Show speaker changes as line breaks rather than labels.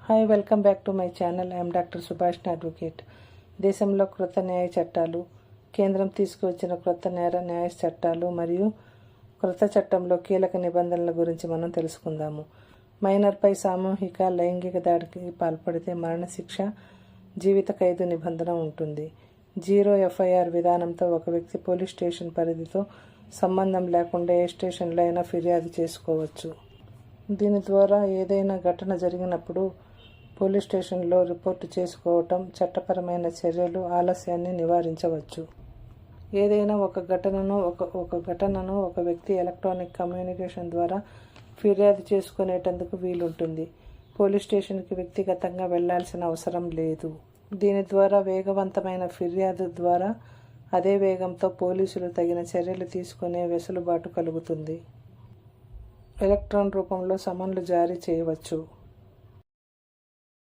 Hi, welcome back to my channel. I'm doctor Subhashini advocate. దేశంలో క్రొత్త న్యాయ చట్టాలు, కేంద్రం తీసుకువచ్చిన క్రొత్త న్యాయ చట్టాలు మరియు క్రొత్త చట్టంలో కీలక నిబంధనల గురించి మనం తెలుసుకుందాము. మైనర్పై సామూహిక లైంగిక దాడికి పాల్పడితే మరణశిక్ష, జీవిత ఖైదు నిబంధన ఉంటుంది. జీరో ఎఫ్ఐఆర్ విధానంతో ఒక వ్యక్తి పోలీస్ స్టేషన్ పరిధితో సంబంధం లేకుండా ఏ స్టేషన్లో అయినా ఫిర్యాదు చేసుకోవచ్చు. దీని ద్వారా ఏదైనా ఘటన జరిగినప్పుడు పోలీస్ స్టేషన్లో రిపోర్టు చేసుకోవటం, చట్టపరమైన చర్యలు, ఆలస్యాన్ని నివారించవచ్చు. ఏదైనా ఒక ఘటనను ఒక వ్యక్తి ఎలక్ట్రానిక్ కమ్యూనికేషన్ ద్వారా ఫిర్యాదు చేసుకునేటందుకు వీలుంటుంది. పోలీస్ స్టేషన్కి వ్యక్తిగతంగా వెళ్లాల్సిన అవసరం లేదు. దీని ద్వారా వేగవంతమైన ఫిర్యాదు ద్వారా అదే వేగంతో పోలీసులు తగిన చర్యలు తీసుకునే వెసులుబాటు కలుగుతుంది. ఎలక్ట్రాన్ రూపంలో సమన్లు జారీ చేయవచ్చు.